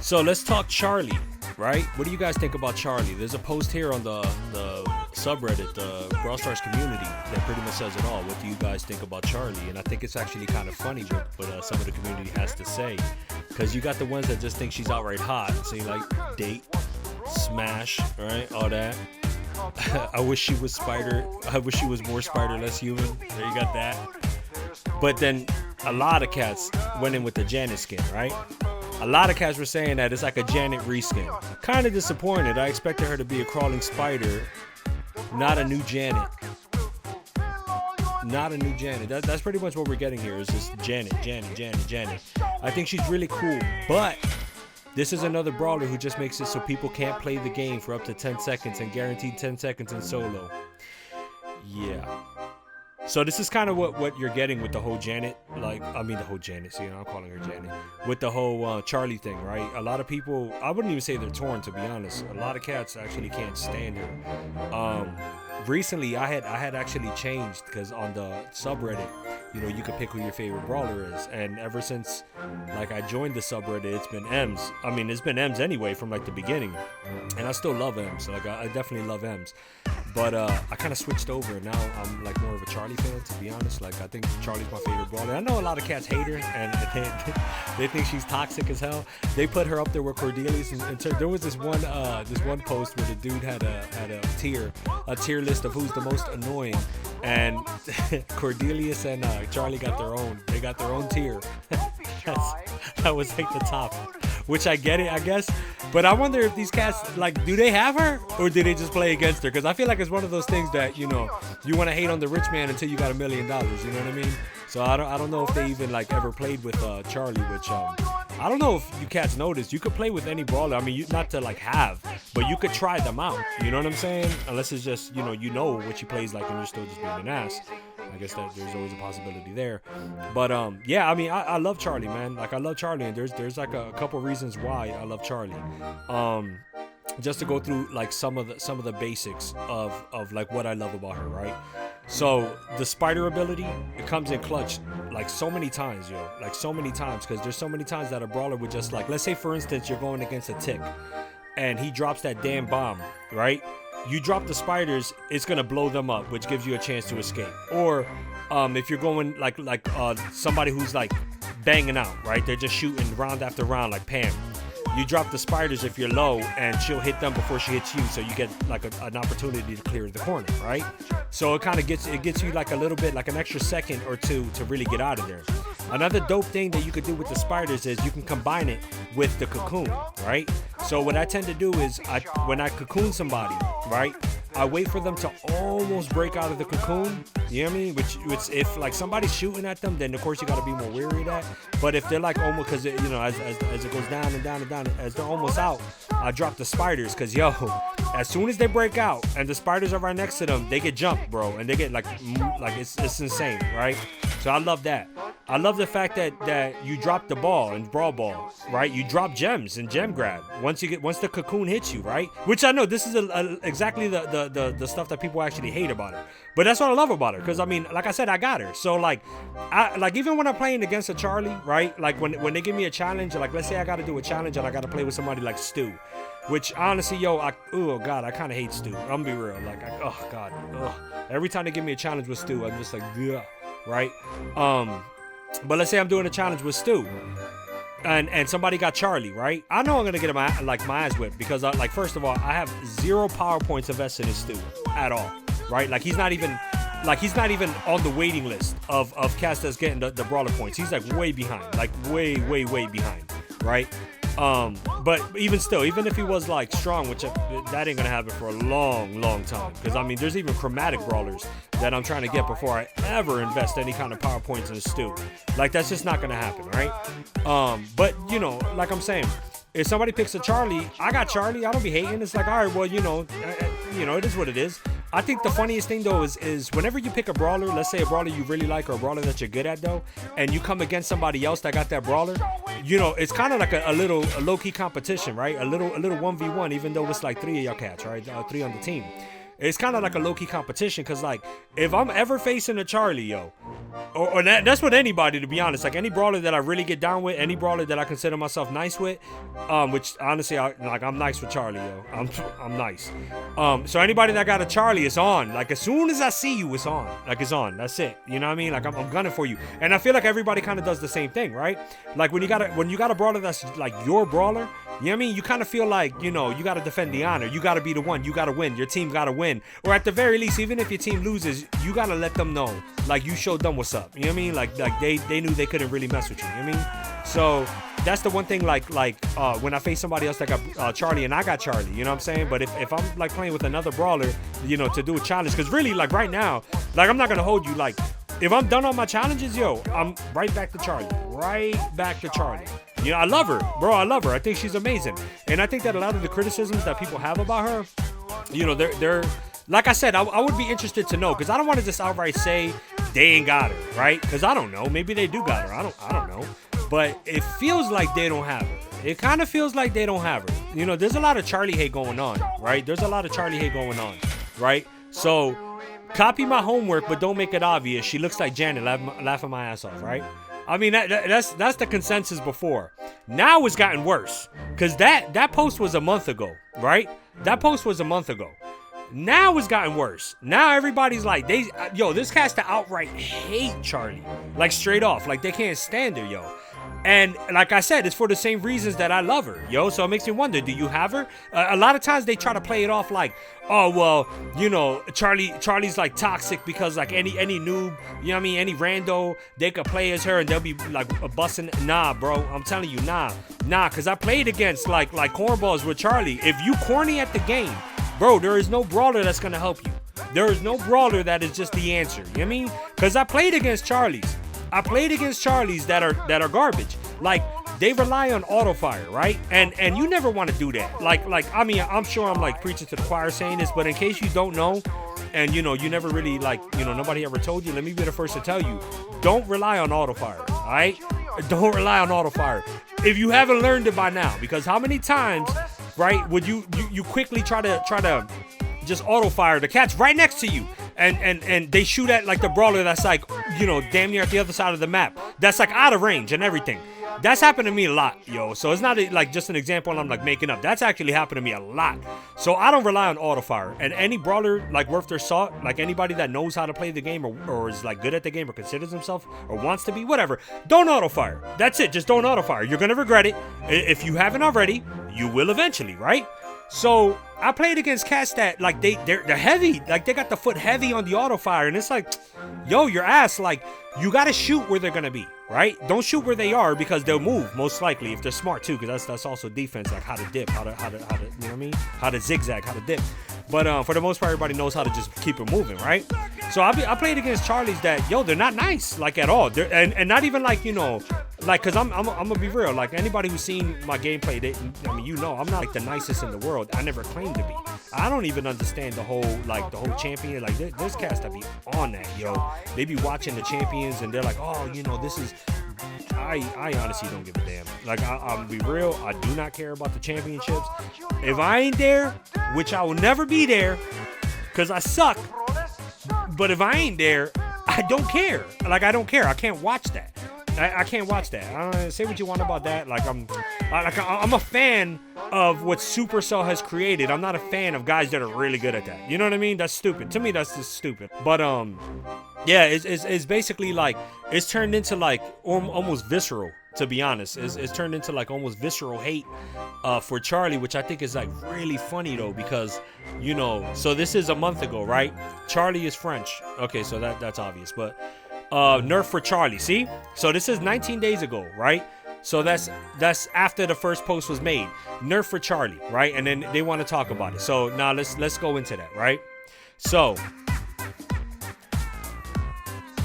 So let's talk Charlie, right? What do you guys think about Charlie? There's a post here on the subreddit, the Brawl Stars Community, that pretty much says it all. What do you guys think about Charlie? And I think it's actually kind of funny what some of the community has to say, because you got the ones that just think she's outright hot, so you like date, smash, right? All that. I wish she was Spider. I wish she was more Spider, less human. There you got that. But then a lot of cats went in with the Janet skin, right? A lot of cats were saying that it's like a Janet reskin. Kind of disappointed. I expected her to be a crawling spider, not a new Janet. Not a new Janet. That's pretty much what we're getting here. Is just Janet. I think she's really cool, but this is another brawler who just makes it so people can't play the game for up to 10 seconds and guaranteed 10 seconds in solo. Yeah. So this is kind of what you're getting with the whole Janet, the whole Janet, see, I'm calling her Janet, with the whole Charlie thing, right? A lot of people, I wouldn't even say they're torn, to be honest. A lot of cats actually can't stand her. Recently, I had actually changed, because on the subreddit, you could pick who your favorite brawler is, and ever since I joined the subreddit, it's been Ems. I mean, it's been Ems anyway from the beginning, and I still love Ems. I definitely love Ems. But I kind of switched over, and now I'm more of a Charlie fan, to be honest. I think Charlie's my favorite brawler. I know a lot of cats hate her, and they think she's toxic as hell. They put her up there with Cordelius, and there was this one post where the dude had a tier list of who's the most annoying, and Cordelius and Charlie got their own. They got their own tier. That was the top, which I get it, I guess. But I wonder if these cats, do they have her, or do they just play against her? Because I feel like it's one of those things that, you want to hate on the rich man until you got $1 million, you know what I mean? So I don't know if they even, ever played with Charlie, which, I don't know if you cats noticed. You could play with any brawler. I mean, not to, have, but you could try them out, you know what I'm saying? Unless it's just, you know what she plays like and you're still just being an ass. I guess that there's always a possibility there. But yeah, I mean, I love Charlie, man. I love Charlie, and there's a couple reasons why I love Charlie. Just to go through some of the basics of what I love about her, right? So the spider ability, it comes in clutch so many times, so many times, because there's so many times that a brawler would just let's say for instance you're going against a tick and he drops that damn bomb, right? You drop the spiders, it's gonna blow them up, which gives you a chance to escape. Or if you're going somebody who's banging out, right? They're just shooting round after round like Pam. You drop the spiders if you're low, and she'll hit them before she hits you, so you get an opportunity to clear the corner, right? So it kind of gets you a little bit, an extra second or two to really get out of there. Another dope thing that you could do with the spiders is you can combine it with the cocoon, right? So what I tend to do is when I cocoon somebody, right, I wait for them to almost break out of the cocoon, you know what I mean? Which if somebody's shooting at them, then of course you got to be more wary of that. But if they're almost, because as it goes down and down and down, as they're almost out, I drop the spiders, because as soon as they break out and the spiders are right next to them, they get jumped, bro, and they get it's insane, right? So I love that. I love the fact that you drop the ball in Brawl Ball, right? You drop gems in Gem Grab once the cocoon hits you, right? Which I know this is exactly the stuff that people actually hate about her, but that's what I love about her, because I mean, like I said, I got her. So even when I'm playing against a Charlie, right? When they give me a challenge, let's say I got to do a challenge and I got to play with somebody like Stu, which honestly, oh god, I kind of hate Stu. I'm gonna be real, oh god, every time they give me a challenge with Stu, I'm just ugh, right? But let's say I'm doing a challenge with Stu, and somebody got Charlie, right? I know I'm gonna get my ass whipped, because first of all, I have 0 power points invested in Stu at all, right? He's not even on the waiting list of cats that's getting the brawler points. He's way behind, way behind, right? But even still, even if he was strong, which that ain't gonna happen for a long time, because I mean there's even chromatic brawlers that I'm trying to get before I ever invest any kind of power points in a Stu. That's just not gonna happen, right? But I'm saying, if somebody picks a Charlie, I got Charlie, I don't be hating. It's all right, well, it is what it is. I think the funniest thing though is whenever you pick a brawler, let's say a brawler you really like or a brawler that you're good at though, and you come against somebody else that got that brawler, it's kind of a low-key competition, right? A little 1v1, even though it's 3 of y'all cats, right? 3 on the team. It's kind of a low-key competition, because if I'm ever facing a Charlie, or that's with anybody, to be honest. Like any brawler that I really get down with, any brawler that I consider myself nice with, which honestly, I'm nice with Charlie, yo. I'm nice. So anybody that got a Charlie, it's on. Like as soon as I see you, it's on. Like it's on. That's it. You know what I mean? Like I'm gunning for you. And I feel like everybody kind of does the same thing, right? Like when you got a brawler that's like your brawler, you know what I mean? You kind of feel like, you know, you got to defend the honor. You got to be the one. You got to win. Your team got to win. Or at the very least, even if your team loses, you got to let them know. Like, you showed them what's up. You know what I mean? Like they knew they couldn't really mess with you. You know what I mean? So that's the one thing, like when I face somebody else that got Charlie and I got Charlie, you know what I'm saying? But if I'm, like, playing with another brawler, you know, to do a challenge, because really, like, right now, like, I'm not going to hold you. Like, if I'm done on my challenges, yo, I'm right back to Charlie. Right back to Charlie. You know, I love her, bro. I love her. I think she's amazing. And I think that a lot of the criticisms that people have about her, you know, they're like I said, I would be interested to know, because I don't want to just outright say they ain't got her, right? Because I don't know. Maybe they do got her. I don't know. But it feels like they don't have her. It kind of feels like they don't have her. You know, there's a lot of Charlie hate going on, right? There's a lot of Charlie hate going on, right? So copy my homework, but don't make it obvious. She looks like Janet, laughing my ass off, right? I mean, that's the consensus before. Now it's gotten worse, because that post was a month ago, right? That post was a month ago. Now it's gotten worse. Now everybody's like, this cast to outright hate Charlie, like straight off, like they can't stand her, yo. And like I said, it's for the same reasons that I love her, yo. So it makes me wonder, do you have her? A lot of times they try to play it off like, oh, well, you know, Charlie's like toxic because like any noob, you know what I mean? Any rando, they could play as her and they'll be like busting. Nah, bro, I'm telling you, nah. Because I played against like cornballs with Charlie. If you corny at the game, bro, there is no brawler that's gonna help you. There is no brawler that is just the answer. You know what I mean? Because I played against Charlies. I played against Charlies that are garbage. Like, they rely on auto fire, right? And you never want to do that. Like I mean, I'm sure I'm like preaching to the choir saying this, but in case you don't know, and you know, you never really, like, you know, nobody ever told you, let me be the first to tell you, don't rely on auto fire, all right? Don't rely on auto fire. If you haven't learned it by now, because how many times, right, would you quickly try to just auto fire the cat's right next to you, and they shoot at like the brawler that's like, you know, damn near at the other side of the map, that's like out of range and everything. That's happened to me a lot, yo. So it's not like just an example I'm like making up. That's actually happened to me a lot. So I don't rely on auto fire. And any brawler like worth their salt, like anybody that knows how to play the game or is like good at the game or considers himself or wants to be, whatever, don't auto fire. That's it. Just don't auto fire. You're gonna regret it. If you haven't already, you will eventually, right? So I played against cats that like they're heavy, like they got the foot heavy on the auto fire, and it's like, yo, your ass, like, you gotta shoot where they're gonna be, right? Don't shoot where they are, because they'll move most likely if they're smart too, because that's also defense, like how to dip, how to you know what I mean, how to zigzag, how to dip. But for the most part, everybody knows how to just keep it moving, right? So I played against Charlies that, yo, they're not nice, like, at all. They're, and not even like, you know, like, because I'm gonna be real, like, anybody who's seen my gameplay, I mean, you know, I'm not like the nicest in the world. I never claimed to be. I don't even understand the whole champion, like, there's cats that be on that, yo. They be watching the champions and they're like, oh, you know, this is, I honestly don't give a damn. Like, I'll be real, I do not care about the championships. If I ain't there, which I will never be there, because I suck, but if I ain't there, I don't care. Like, I don't care. I can't watch that. I can't watch that. Say what you want about that. Like, I'm a fan of what Supercell has created. I'm not a fan of guys that are really good at that. You know what I mean? That's stupid. To me, that's just stupid. But yeah, it's basically like, it's turned into like almost visceral. To be honest, it's turned into like almost visceral hate for Charlie, which I think is like really funny though, because, you know, so this is a month ago, right? Charlie is French. Okay, so that's obvious, but nerf for Charlie. See, so this is 19 days ago, right? So that's after the first post was made. Nerf for Charlie, right? And then they want to talk about it. So now let's go into that, right? So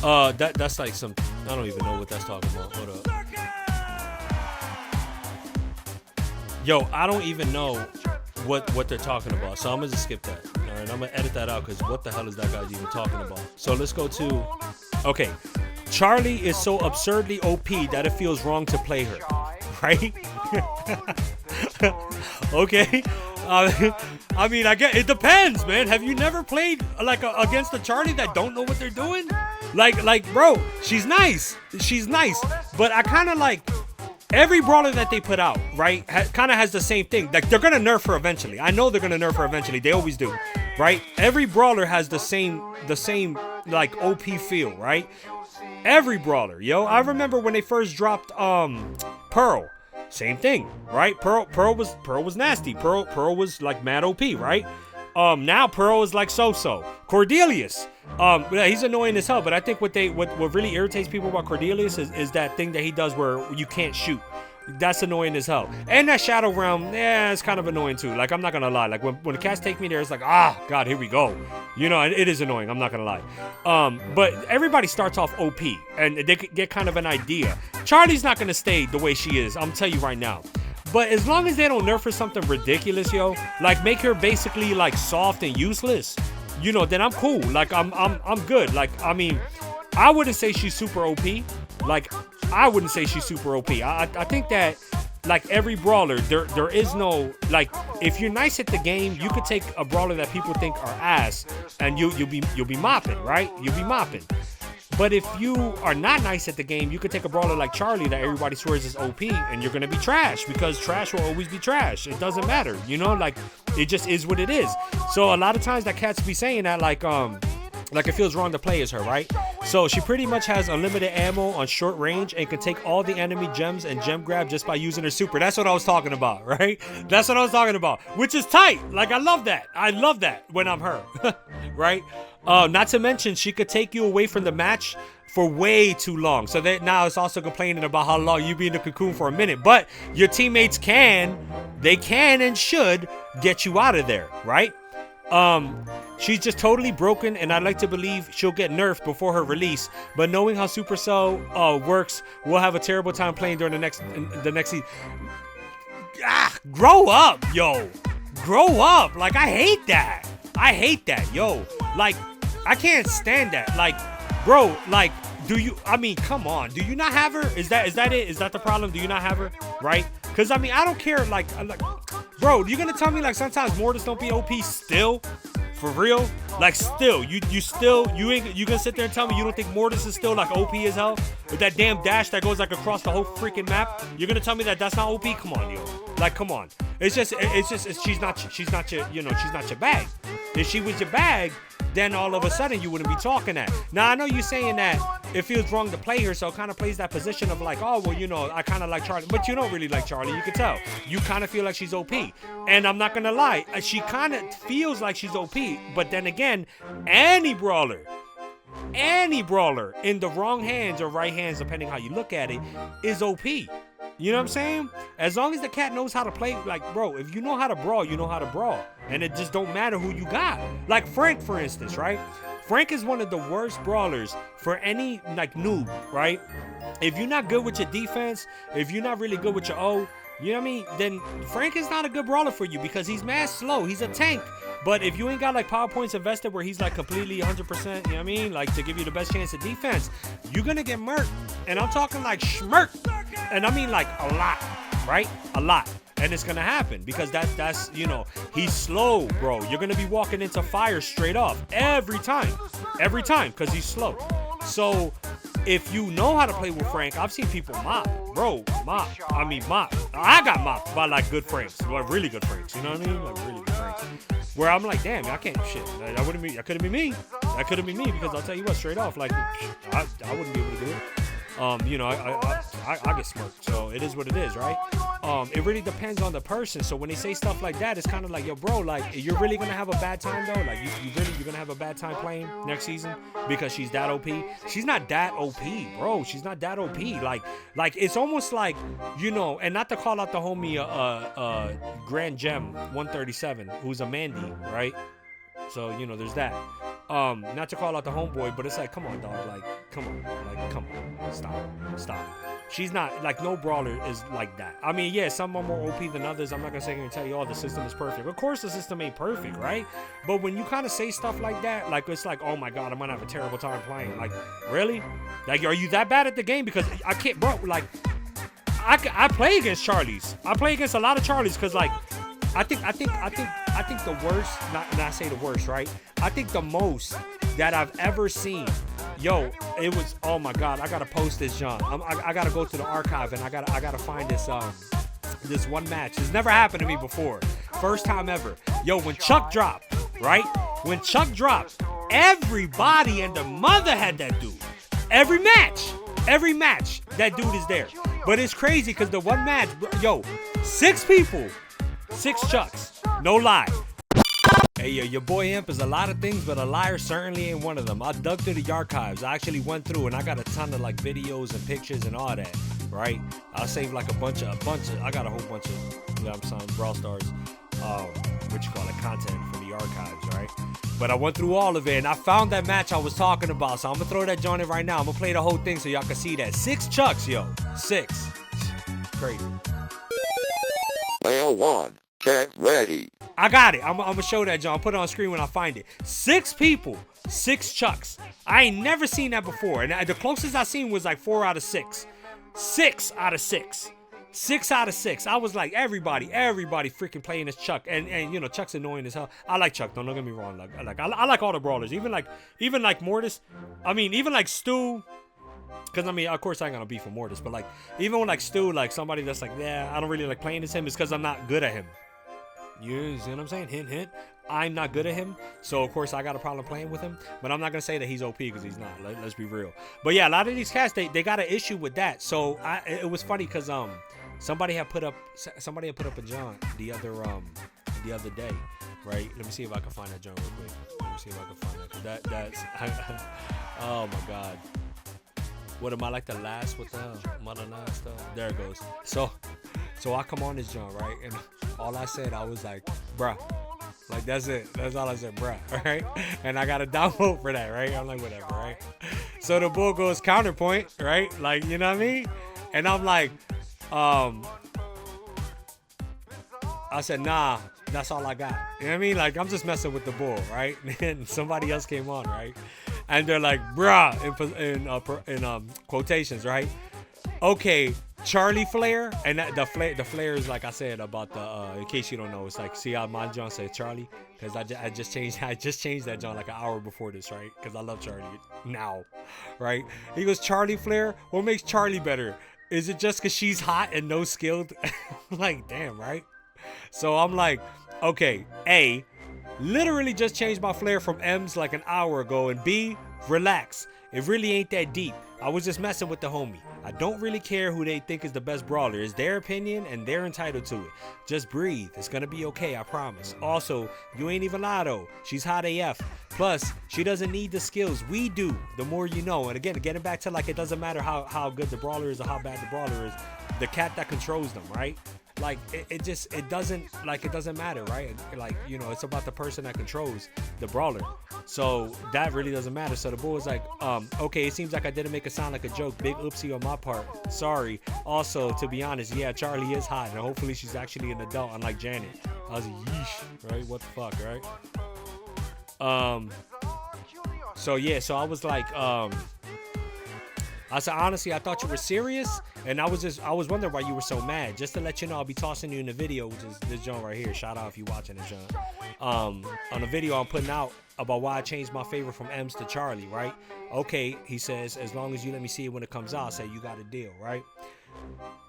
that's like some, I don't even know what that's talking about. Hold up. Yo, I don't even know what they're talking about, so I'm gonna just skip that. All right, I'm gonna edit that out, because what the hell is that guy even talking about? So let's go to, okay, Charlie is so absurdly OP that it feels wrong to play her, right? Okay, I mean, I get it depends, man. Have you never played like against a Charlie that don't know what they're doing? Like, bro, she's nice, but I kind of like every brawler that they put out, right? Kind of has the same thing. Like they're gonna nerf her eventually. I know they're gonna nerf her eventually. They always do, right? Every brawler has the same like OP feel, right? Every brawler, yo. I remember when they first dropped Pearl. Same thing, right? Pearl was nasty. Pearl was like mad OP, right? Now Pearl is like so-so. Cordelius, he's annoying as hell. But I think what really irritates people about Cordelius is that thing that he does where you can't shoot. That's annoying as hell. And that Shadow Realm, yeah, it's kind of annoying too. Like, I'm not gonna lie. Like, when the cats take me there, it's like, ah, God, here we go. You know, it is annoying. I'm not gonna lie. But everybody starts off OP, and they get kind of an idea. Charlie's not gonna stay the way she is. I'm telling you right now. But as long as they don't nerf her something ridiculous, yo, like make her basically like soft and useless, you know, then I'm cool. Like, I'm good. Like, I mean, I wouldn't say she's super OP. Like, I wouldn't say she's super OP. I think that, like, every brawler, there is no, like, if you're nice at the game, you could take a brawler that people think are ass, and you'll be mopping, right? You'll be mopping. But if you are not nice at the game, you could take a brawler like Charlie that everybody swears is OP, and you're gonna be trash, because trash will always be trash. It doesn't matter, you know? Like, it just is what it is. So a lot of times that cats be saying that, like it feels wrong to play as her, right? So she pretty much has unlimited ammo on short range and can take all the enemy gems and gem grab just by using her super. That's what I was talking about, right? That's what I was talking about, which is tight. Like, I love that. I love that when I'm her, right? Not to mention, she could take you away from the match for way too long. So that now it's also complaining about how long you be in the cocoon for a minute. But your teammates can and should get you out of there, right? She's just totally broken, and I'd like to believe she'll get nerfed before her release. But knowing how Supercell works, we'll have a terrible time playing during the next season. Grow up, yo. Grow up. Like, I hate that, yo. Like, I can't stand that. Like, bro, like, I mean, come on. Do you not have her? Is that it? Is that the problem? Do you not have her? Right? Because, I mean, I don't care. Like, bro, you gonna tell me, like, sometimes Mortis don't be OP still? For real? Like, still, you gonna sit there and tell me you don't think Mortis is still like OP as hell? With that damn dash that goes like across the whole freaking map? You're gonna tell me that that's not OP? Come on, yo. Like, come on. It's just she's not your bag. If she was your bag, then all of a sudden you wouldn't be talking that. Now, I know you're saying that it feels wrong to play her, so it kind of plays that position of like, oh, well, you know, I kind of like Charlie. But you don't really like Charlie, you can tell. You kind of feel like she's OP. And I'm not going to lie, she kind of feels like she's OP, but then again, any brawler in the wrong hands or right hands, depending how you look at it, is OP. You know what I'm saying? As long as the cat knows how to play, like, bro, if you know how to brawl, you know how to brawl. And it just don't matter who you got. Like Frank, for instance, right? Frank is one of the worst brawlers for any, like, noob, right? If you're not good with your defense, if you're not really good with your O, you know what I mean? Then Frank is not a good brawler for you because he's mad slow. He's a tank. But if you ain't got, like, power points invested where he's, like, completely 100%, you know what I mean? Like, to give you the best chance of defense, you're going to get murked. And I'm talking, like, schmirk. And I mean, like, a lot, right? A lot. And it's going to happen because that's, you know, he's slow, bro. You're going to be walking into fire straight off every time because he's slow. So if you know how to play with Frank, I've seen people mop, bro, mop. I got mopped by, like, good Franks, like really good Franks, you know what I mean? Like, really good Franks. Where I'm like, damn, I can't, shit, that couldn't be me. That couldn't be me because I'll tell you what, straight off, like, I wouldn't be able to do it. You know, I get smoked, so it is what it is, right? It really depends on the person. So when they say stuff like that, it's kind of like, yo, bro, like, you're really gonna have a bad time though. Like, you're gonna have a bad time playing next season because she's that OP. She's not that OP, bro. She's not that OP. Like it's almost like, you know, and not to call out the homie, Grand Gem 137, who's a Mandy, right? So, you know, there's that. Not to call out the homeboy, but it's like, come on, dog. Like, come on. Stop. She's not, like, no brawler is like that. I mean, yeah, some are more OP than others. I'm not going to sit here and tell you, oh, the system is perfect. Of course the system ain't perfect, right? But when you kind of say stuff like that, like, it's like, oh, my God, I'm going to have a terrible time playing. Like, really? Like, are you that bad at the game? Because I can't, bro, like, I play against Charlies. I play against a lot of Charlies because, like, I think the worst, not say the worst, right? I think the most that I've ever seen, yo, it was, oh my God, I gotta post this, John. I gotta go to the archive and I gotta find this one match. It's never happened to me before. First time ever. Yo, when Chuck dropped, right? When Chuck dropped, everybody and the mother had that dude. Every match, that dude is there. But it's crazy because the one match, yo, 6 people, 6 Chucks, no lie. Hey, yo, your boy Imp is a lot of things, but a liar certainly ain't one of them. I dug through the archives. I actually went through and I got a ton of like videos and pictures and all that, right? I'll save like a bunch of, I got a whole bunch of, you know what I'm saying, Brawl Stars, content from the archives, right? But I went through all of it and I found that match I was talking about. So I'm gonna throw that joint in right now. I'm gonna play the whole thing so y'all can see that. 6 Chucks, yo. 6. Crazy. Player 1, get ready. I got it. I'm gonna show that, John. I'll put it on screen when I find it. 6 people, 6 Chucks. I ain't never seen that before. And the closest I seen was like 4 out of 6. 6 out of 6. 6 out of 6. I was like, everybody freaking playing as Chuck. And you know, Chuck's annoying as hell. I like Chuck, don't get me wrong. I like all the brawlers. Even like Mortis. I mean, even like Stu. Because, I mean, of course I ain't gonna beef with Mortis. But like, even when like Stu, like somebody that's like, yeah, I don't really like playing as him, is because I'm not good at him. You see what I'm saying? Hint, hint. I'm not good at him, so of course I got a problem playing with him. But I'm not gonna say that he's OP because he's not. Let's be real. But yeah, a lot of these cats they got an issue with that. So it was funny because somebody had put up a John the other day, right? Let me see if I can find that John real quick. Let me see if I can find that. That's oh my God. What am I like the last? What the hell? Am I the last? There it goes. So I come on this John, right? And all I said, I was like, bruh. Like, that's it. That's all I said, bruh. Right? And I got a download for that, right? I'm like, whatever, right? So the bull goes counterpoint, right? Like, you know what I mean? And I'm like, I said, nah, that's all I got. You know what I mean? Like, I'm just messing with the bull, right? And somebody else came on, right? And they're like, bruh, in quotations, right? Okay, Charlie Flair, and the Flair is like I said about the in case you don't know, it's like, see how my John said Charlie, because I just changed that John like an hour before this, right? Because I love Charlie now, right? He goes, Charlie Flair, what makes Charlie better? Is it just because she's hot and no skilled? Like, damn, right? So I'm like, okay, A, literally just changed my Flair from M's like an hour ago, and B, relax. It really ain't that deep. I was just messing with the homie. I don't really care who they think is the best brawler. It's their opinion and they're entitled to it. Just breathe. It's gonna be okay, I promise. Also, you ain't even lie though. She's hot AF. Plus, she doesn't need the skills. We do, the more you know. And again, getting back to like, it doesn't matter how good the brawler is or how bad the brawler is. The cat that controls them, right? Like, it doesn't matter, right? Like, you know, it's about the person that controls the brawler. So that really doesn't matter. So the bull was like, okay, it seems like I didn't make it sound like a joke. Big oopsie on my part. Sorry. Also, to be honest, yeah, Charlie is hot, and hopefully she's actually an adult, unlike Janet. I was like, yeesh, right? What the fuck, right? So yeah, so I was like, I said, honestly, I thought you were serious, and I was wondering why you were so mad. Just to let you know, I'll be tossing you in the video, which is this John right here. Shout out if you watching this, John. On the video I'm putting out about why I changed my favorite from M's to Charlie, right? Okay, he says, as long as you let me see it when it comes out, I say you got a deal, right?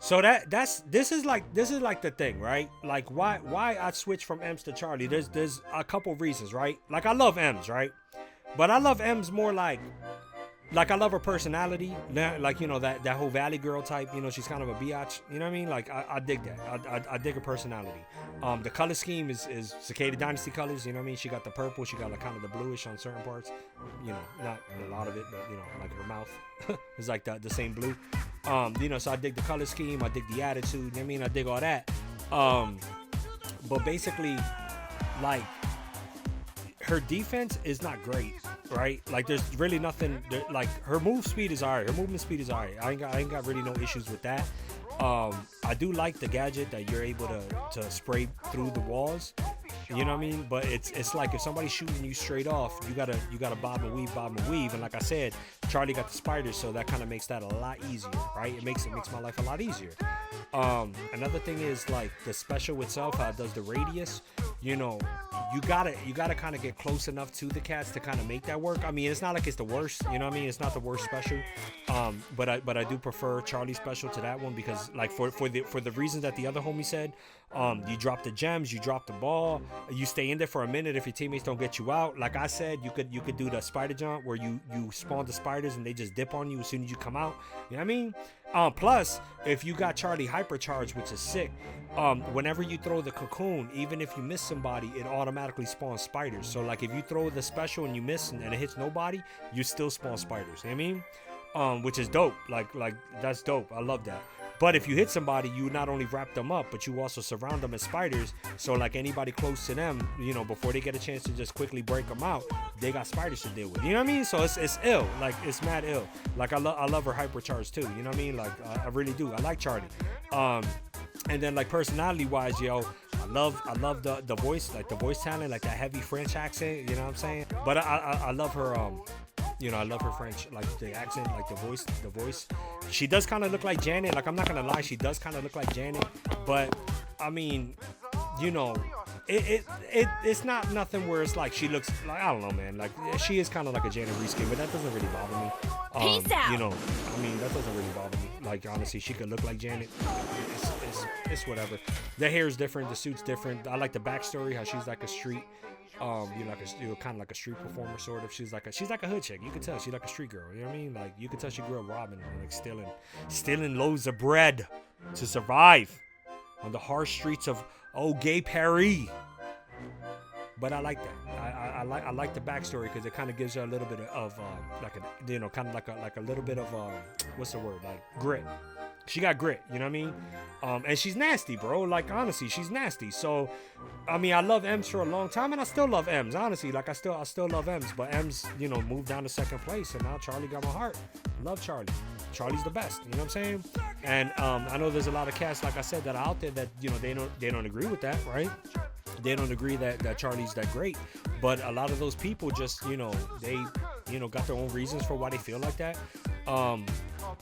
So this is like the thing, right? Like why I switched from M's to Charlie. There's a couple reasons, right? Like, I love M's, right? But I love M's more like I love her personality, like, you know, that whole Valley Girl type, you know, she's kind of a biatch, you know what I mean? Like, I dig that. I dig her personality. The color scheme is Cicada Dynasty colors, you know what I mean? She got the purple, she got like kind of the bluish on certain parts, you know, not a lot of it, but, you know, like her mouth is like the same blue. You know, so I dig the color scheme, I dig the attitude, you know what I mean? I dig all that. But basically, like, her defense is not great, right? Like, there's really nothing, like, her move speed is alright. Her movement speed is alright. I ain't got really no issues with that. I do like the gadget that you're able to spray through the walls. You know what I mean? But it's like if somebody's shooting you straight off, you gotta bob and weave. And like I said, Charlie got the spiders, so that kind of makes that a lot easier, right? It makes my life a lot easier. Another thing is like the special itself, how it does the radius. You know, you gotta kind of get close enough to the cats to kind of make that work. I mean, it's not like it's the worst. You know what I mean? It's not the worst special. But I do prefer Charlie's special to that one because like for the reasons that the other homie said, you drop the gems, you drop the ball, you stay in there for a minute if your teammates don't get you out. Like I said, you could do the spider jump where you spawn the spiders and they just dip on you as soon as you come out. You know what I mean? Plus, if you got Charlie hypercharged, which is sick, whenever you throw the cocoon, even if you miss somebody, it automatically spawns spiders. So like if you throw the special and you miss and it hits nobody, you still spawn spiders. You know what I mean? Which is dope. Like that's dope. I love that. But if you hit somebody, you not only wrap them up, but you also surround them as spiders. So like anybody close to them, you know, before they get a chance to just quickly break them out, they got spiders to deal with. You know what I mean? So it's ill. Like it's mad ill. Like I love her hypercharge too. You know what I mean? Like I really do. I like Charlie. And then like personality wise, yo, I love the voice, like the voice talent, like that heavy French accent. You know what I'm saying? But I love her. You know, I love her French, like the accent, like the voice. She does kind of look like Janet. Like, I'm not going to lie, she does kind of look like Janet. But, I mean, you know, it's not nothing where it's like she looks like, I don't know, man. Like, she is kind of like a Janet reskin, but that doesn't really bother me. Peace out. You know, I mean, that doesn't really bother me. Like, honestly, she could look like Janet. It's whatever. The hair is different. The suit's different. I like the backstory, how she's like a street. You're kind of like a street performer, sort of. She's like a hood chick. You can tell she's like a street girl. You know what I mean? Like you can tell she grew up robbing, like stealing loaves of bread to survive on the harsh streets of gay Paris. But I like that. I like the backstory because it kind of gives her a little bit of kind of like a little bit of what's the word, like grit. She got grit, you know what I mean? And she's nasty, bro. Like, honestly, she's nasty. So, I mean, I love Ems for a long time, and I still love Ems, honestly. Like, I still love Ems. But Ems, you know, moved down to second place, and now Charlie got my heart. Love Charlie. Charlie's the best, you know what I'm saying? And I know there's a lot of cats, like I said, that are out there that, you know, they don't agree with that, right? They don't agree that Charlie's that great. But a lot of those people just, you know, they, you know, got their own reasons for why they feel like that.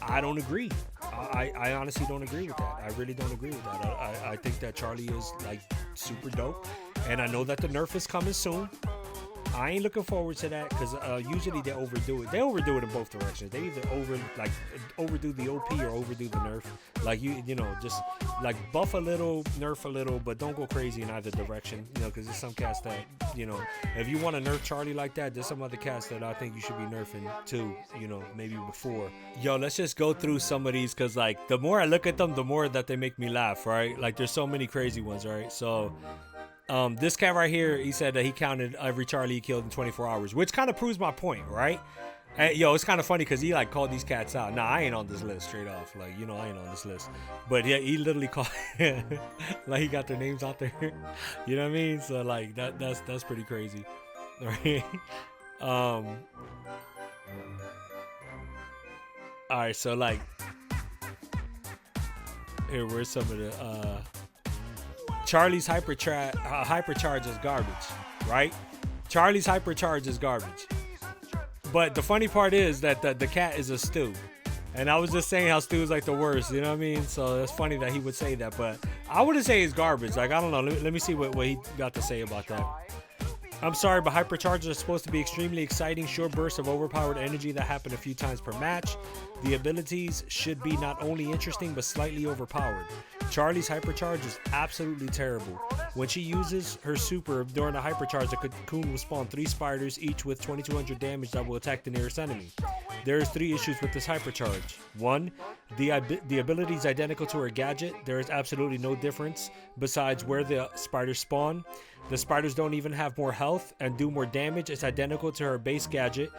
I don't agree. I honestly don't agree with that. I really don't agree with that. I think that Charlie is like super dope, and I know that the nerf is coming soon. I ain't looking forward to that because usually they overdo it. They overdo it in both directions. They either overdo the OP or overdo the nerf. Like you know, just like buff a little, nerf a little, but don't go crazy in either direction. You know, because there's some cats that, you know, if you want to nerf Charlie like that, there's some other cats that I think you should be nerfing too. You know, maybe before. Yo, let's just go through some of these because like the more I look at them, the more that they make me laugh. Right? Like there's so many crazy ones. Right? So. This cat right here, he said that he counted every Charlie he killed in 24 hours, which kind of proves my point, right? And, yo, it's kind of funny because he like called these cats out. Nah, I ain't on this list straight off. Like, you know, I ain't on this list. But yeah, he literally called, like he got their names out there. You know what I mean? So like that's pretty crazy, right? All right, so like, here, where's some of the Charlie's hypercharge is garbage, right? Charlie's hypercharge is garbage. But the funny part is that the cat is a Stu. And I was just saying how Stu's like the worst, you know what I mean? So it's funny that he would say that, but I wouldn't say it's garbage. Like, I don't know. Let me see what he got to say about that. I'm sorry, but hypercharges are supposed to be extremely exciting, short bursts of overpowered energy that happen a few times per match. The abilities should be not only interesting, but slightly overpowered. Charlie's hypercharge is absolutely terrible. When she uses her super during a hypercharge, the cocoon will spawn 3 spiders, each with 2200 damage that will attack the nearest enemy. There's 3 issues with this hypercharge. 1, the ability is identical to her gadget. There is absolutely no difference besides where the spiders spawn. The spiders don't even have more health and do more damage. It's identical to her base gadget.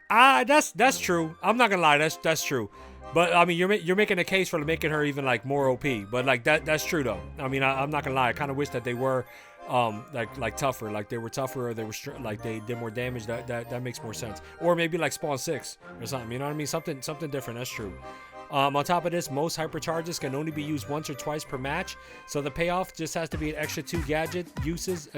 That's true. I'm not gonna lie, that's true. But I mean, you're making a case for making her even like more OP. But like that's true though. I mean, I'm not gonna lie. I kind of wish that they were like tougher, like they were tougher, or they were like they did more damage. That makes more sense. Or maybe like spawn 6 or something. You know what I mean? Something different. That's true. On top of this, most hypercharges can only be used once or twice per match. So the payoff just has to be an extra 2 gadget uses.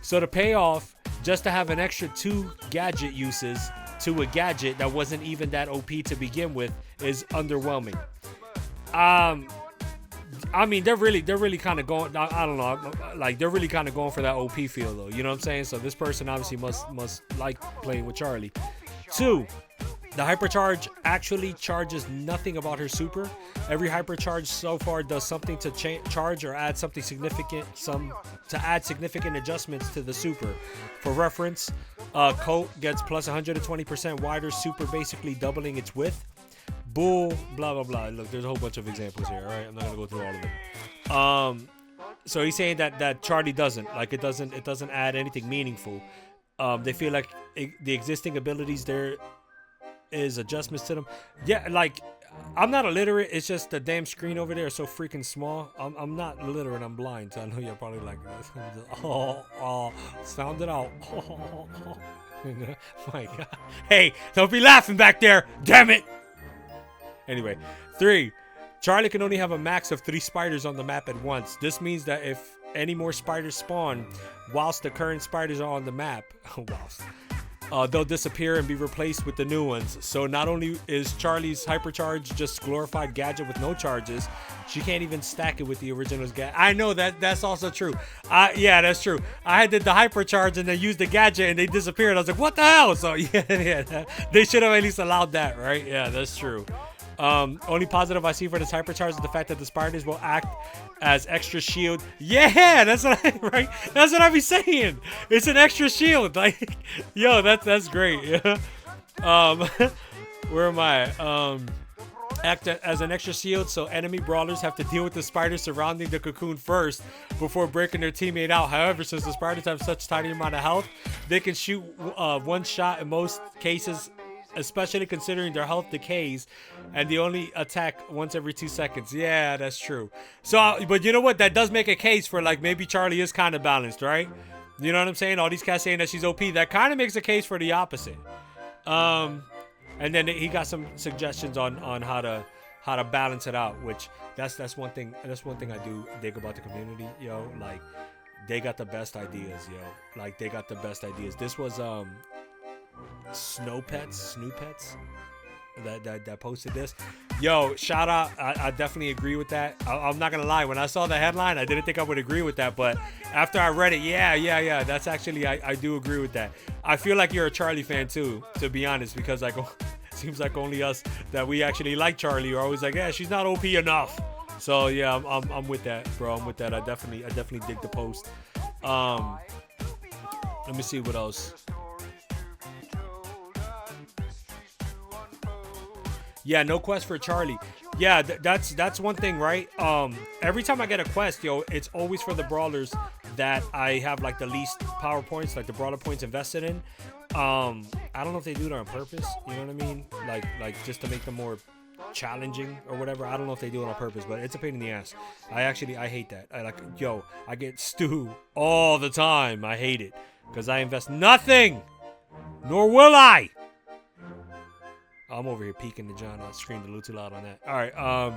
So the payoff just to have an extra 2 gadget uses to a gadget that wasn't even that OP to begin with is underwhelming. I mean, they're really kind of going. I don't know, like they're really kind of going for that OP feel though. You know what I'm saying? So this person obviously must like playing with Charlie. 2. The hypercharge actually charges nothing about her super. Every hypercharge so far does something to charge or add something significant, to add significant adjustments to the super. For reference, coat gets plus 120% wider super, basically doubling its width. Bull, blah blah blah. Look, there's a whole bunch of examples here. All right, I'm not gonna go through all of them. So he's saying that Charlie doesn't like it doesn't add anything meaningful. They feel like the existing abilities there is adjustments to them. Yeah, like I'm not illiterate. It's just the damn screen over there is so freaking small. I'm not illiterate. I'm blind. So I know you're probably like this. Sound it out. My God. Hey, don't be laughing back there. Damn it. Anyway, 3. Charlie can only have a max of 3 spiders on the map at once. This means that if any more spiders spawn whilst the current spiders are on the map, they'll disappear and be replaced with the new ones. So not only is Charlie's hypercharge just glorified gadget with no charges, she can't even stack it with the original's gadget. I know that's also true. Yeah, that's true. I had the hypercharge and then used the gadget and they disappeared. I was like, what the hell? So yeah, they should have at least allowed that, right? Yeah, that's true. Only positive I see for this hypercharge is the fact that the spiders will act as extra shield. Yeah, that's what I be saying. It's an extra shield. Like, yo, that's great. Yeah. Where am I? Act as an extra shield, so enemy brawlers have to deal with the spiders surrounding the cocoon first before breaking their teammate out. However, since the spiders have such tiny amount of health, they can shoot one shot in most cases, especially considering their health decays, and they only attack once every 2 seconds. Yeah, that's true. So, but you know what? That does make a case for, like, maybe Charlie is kind of balanced, right? You know what I'm saying? All these cats saying that she's OP. That kind of makes a case for the opposite. And then he got some suggestions on how to balance it out, which that's one thing I do dig about the community, yo. Like, they got the best ideas, yo. Like, they got the best ideas. This was Snoo Pets that posted this. Yo, shout out. I definitely agree with that. I'm not gonna lie, when I saw the headline I didn't think I would agree with that, but after I read it, yeah, that's actually, I do agree with that. I feel like you're a Charlie fan too, to be honest, because like it seems like only us that we actually like Charlie are always like, yeah, she's not OP enough. So yeah, I'm with that, bro. I'm with that. I definitely dig the post. Let me see what else. Yeah, no quest for Charlie. Yeah, that's one thing, right? Every time I get a quest, yo, it's always for the brawlers that I have like the least power points, like the brawler points invested in. I don't know if they do it on purpose. You know what I mean? Like just to make them more challenging or whatever. I don't know if they do it on purpose, but it's a pain in the ass. I hate that. I get stew all the time. I hate it because I invest nothing, nor will I. I'm over here peeking the John. I screamed a little too loud on that. All right.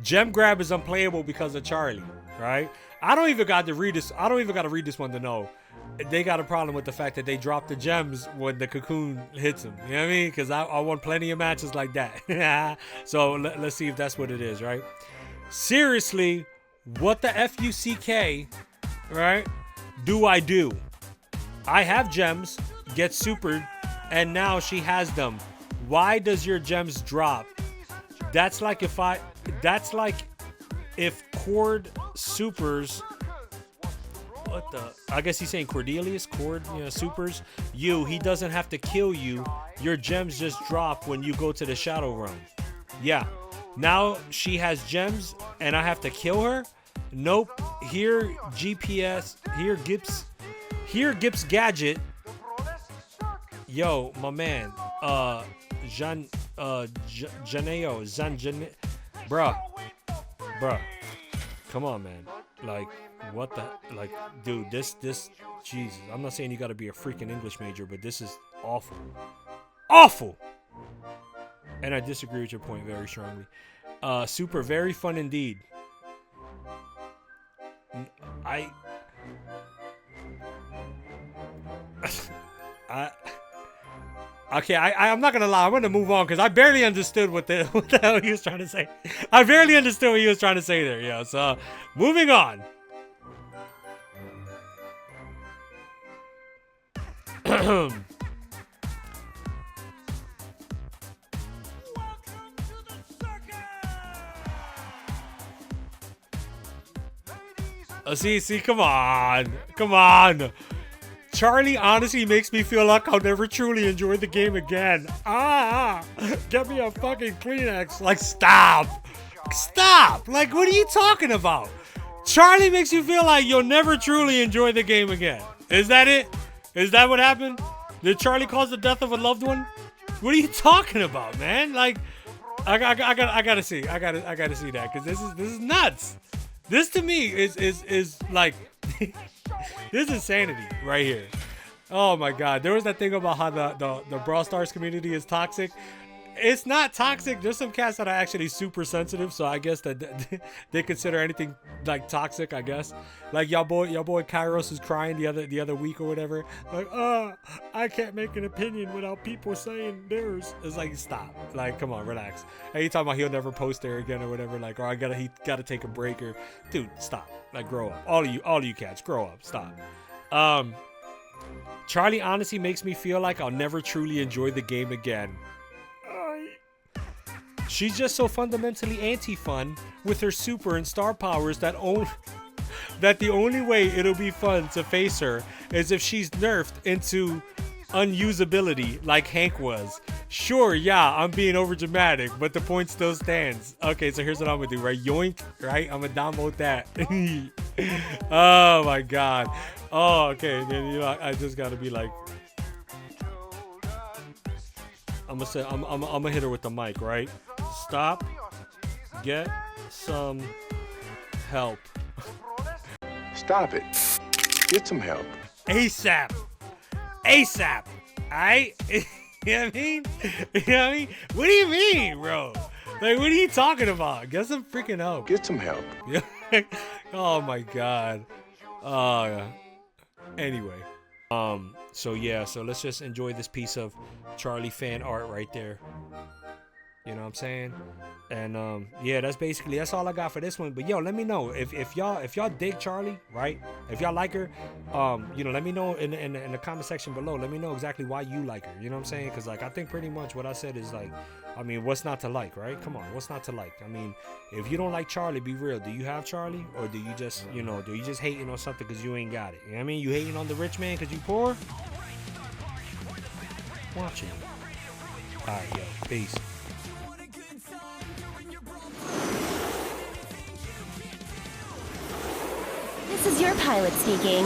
Gem grab is unplayable because of Charlie. Right? I don't even got to read this. I don't even got to read this one to know. They got a problem with the fact that they drop the gems when the cocoon hits them. You know what I mean? Because I won plenty of matches like that. So let's see if that's what it is, right? Seriously, what the FUCK, right, do I do? I have gems, get supered, and now she has them. Why does your gems drop? That's like if Cord supers. What the? I guess he's saying Cordelius, Cord, supers you. He doesn't have to kill you. Your gems just drop when you go to the Shadow Realm. Yeah. Now she has gems and I have to kill her? Nope. Here GPS. Here Gips Gadget. Yo, my man. Janeo. Bruh. Come on, man. Like, what the, like, dude, this, Jesus. I'm not saying you gotta be a freaking English major, but this is awful. Awful! And I disagree with your point very strongly. Super, very fun indeed. Okay, I'm not gonna lie. I'm gonna move on because I barely understood what the hell he was trying to say. I barely understood what he was trying to say there, yo. So, moving on. See, come on. Charlie honestly makes me feel like I'll never truly enjoy the game again. Get me a fucking Kleenex. Like, stop. Like, what are you talking about? Charlie makes you feel like you'll never truly enjoy the game again. Is that it? Is that what happened? Did Charlie cause the death of a loved one? What are you talking about, man? Like, I gotta see that because this is nuts. This to me is like this is insanity right here. Oh my god. There was that thing about how the Brawl Stars community is toxic. It's not toxic. There's some cats that are actually super sensitive, so I guess that they consider anything like toxic, I guess. Like your boy Kairos is crying the other week or whatever. Like, I can't make an opinion without people saying theirs. It's like, stop. Like, come on, relax. And he talking about he'll never post there again or whatever, like, or he gotta take a break, or dude, stop. Like, grow up. All of you cats, grow up. Stop. Charlie honestly makes me feel like I'll never truly enjoy the game again. She's just so fundamentally anti-fun with her super and star powers that the only way it'll be fun to face her is if she's nerfed into unusability like Hank was. Sure, yeah, I'm being over dramatic, but the point still stands. Okay, so here's what I'm gonna do, right? Yoink, right? I'm gonna download that. Oh my god. Oh, okay, then I just gotta be like, I'm gonna hit her with the mic, right? Stop. Get some help. Stop it. Get some help. ASAP. Alright? You know what I mean? What do you mean, bro? Like, what are you talking about? Get some freaking help. Get some help. Oh my god. Anyway. So let's just enjoy this piece of Charlie fan art right there. You know what I'm saying? And yeah, that's all I got for this one. But yo, let me know if y'all dig Charlie, right? If y'all like her, let me know in the comment section below. Let me know exactly why you like her. You know what I'm saying? Because like I think pretty much what I said is like, I mean, what's not to like, right? Come on, what's not to like? I mean, if you don't like Charlie, be real. Do you have Charlie, or do you just hating on something because you ain't got it? You know what I mean? You hating on the rich man because you poor? Watching. All right, yo, peace. This is your pilot speaking.